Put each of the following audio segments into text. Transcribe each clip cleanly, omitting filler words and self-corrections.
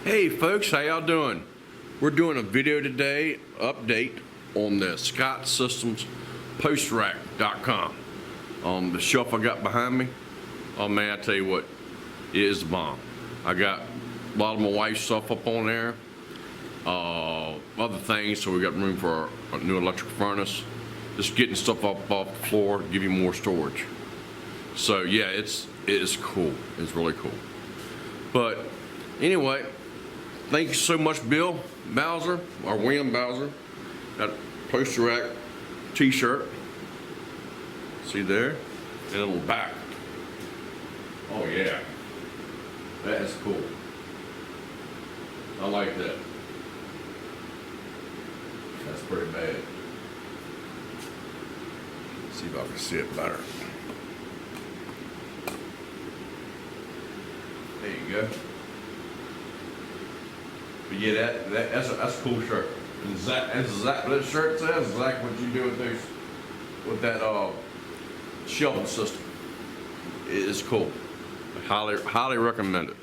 Hey folks, how y'all doing? We're doing a video today, update on the Scott Systems postrack.com. The shelf I got behind me, oh man, I tell you what, it is the bomb. I got a lot of my wife's stuff up on there, other things, so we got room for a new electric furnace. Just getting stuff up off the floor to give you more storage. So yeah, it is cool. It's really cool. But anyway, thank you so much, Bill Bowser, or William Bowser. That poster rack t-shirt. See there? And a little back. Oh yeah. That is cool. I like that. That's pretty bad. Let's see if I can see it better. There you go. But yeah, that's a cool shirt. That's exactly what that shirt says. Exactly what you do with that shelving system. It is cool. I highly recommend it.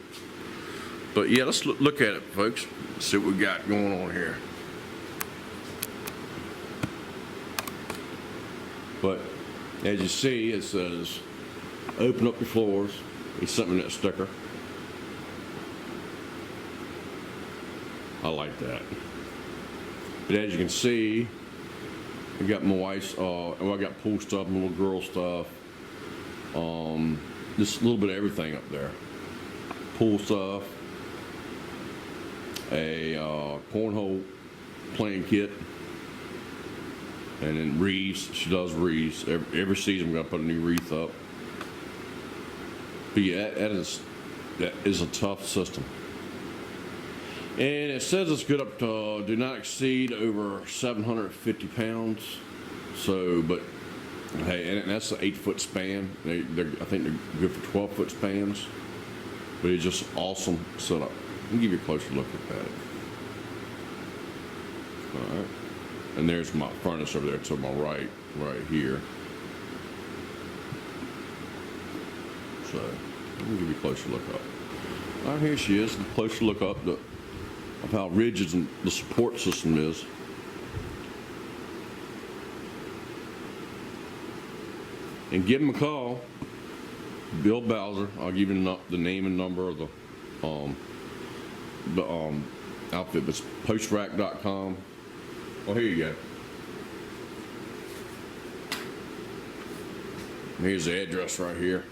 But yeah, let's look at it, folks. See what we got going on here. But as you see, it says, "Open up your floors." It's something in that sticker. I like that. But as you can see, I got my wife's, I got pool stuff, my little girl stuff. Just a little bit of everything up there. Pool stuff, a cornhole playing kit, and then wreaths. She does wreaths. Every season we're gonna put a new wreath up. But yeah, that is a tough system. And it says it's good up to do not exceed over 750 pounds. So, but hey, and that's an 8-foot span. I think they're good for 12-foot spans. But it's just awesome setup. Let me give you a closer look at that. All right. And there's my furnace over there to my right here. So let me give you a closer look up. All right, here she is. A closer look up of how rigid the support system is. And give him a call, Bill Bowser. I'll give you the name and number of the outfit. It's postrack.com. Oh, here you go. And here's the address right here.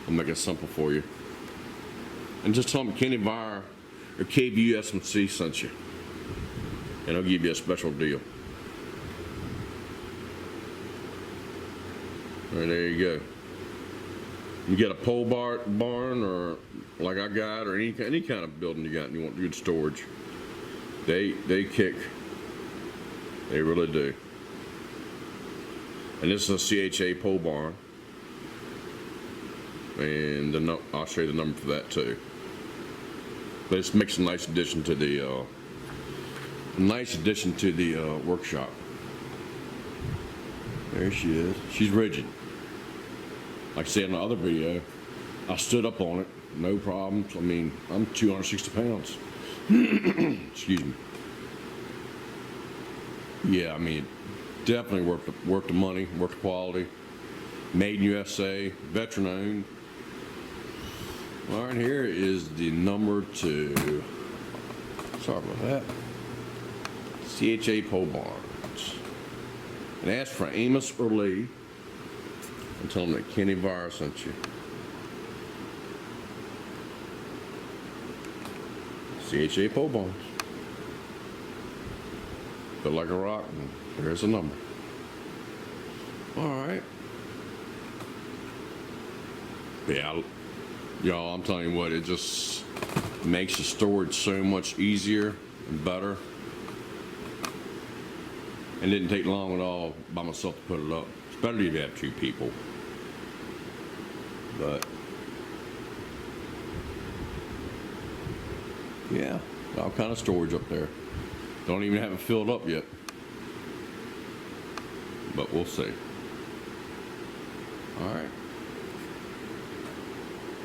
I'll make it simple for you. And just tell them Kenneth Viar or KVUSMC sent you, and I'll give you a special deal. All right, there you go. You get a pole barn, or like I got, or any kind of building you got, and you want good storage. They kick. They really do. And this is a CHA pole barn, and I'll show you the number for that too. But it makes a nice addition to the workshop. There she is. She's rigid. Like I said in the other video, I stood up on it, no problems. I mean, I'm 260 pounds. Excuse me. Yeah, I mean, definitely worth the money, worth the quality. Made in USA, veteran owned. All right, here is the number to, sorry about that, CHA pole barns. And ask for Amos or Lee and tell them that Kenny Viar sent you. CHA pole barns. Feel like a rock, and there's a number. All right. Yeah. Y'all, I'm telling you what, it just makes the storage so much easier and better. And didn't take long at all by myself to put it up. It's better if you have two people. But yeah, all kind of storage up there. Don't even have it filled up yet. But we'll see. All right.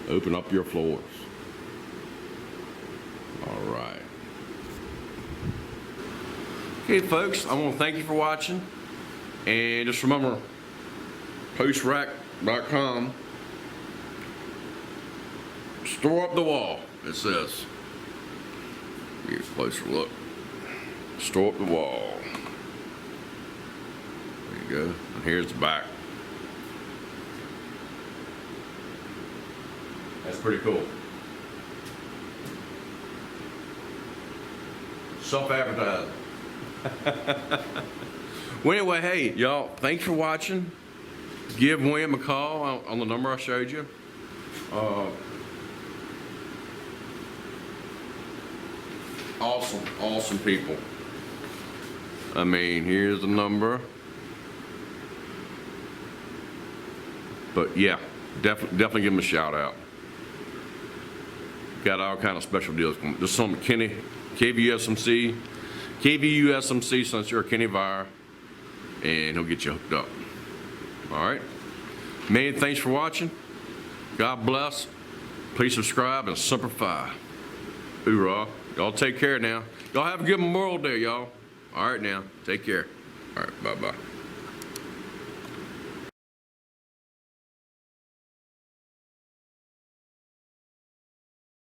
Open up your floors. Okay, folks, I want to thank you for watching. And just remember, postrack.com. Store up the wall, it says. Get a closer look. Store up the wall. There you go. And here's the back. That's pretty cool. Self-advertising. Well, anyway, hey, y'all, thanks for watching. Give William a call on the number I showed you. Awesome people. I mean, here's the number. But yeah, definitely give him a shout out. Got all kind of special deals. This is some Kenneth, KVUSMC, since you're Kenny Viar, and he'll get you hooked up. All right. Many thanks for watching. God bless. Please subscribe and Semper Fi. Hoorah. Y'all take care now. Y'all have a good Memorial Day, y'all. All right now. Take care. All right. Bye-bye.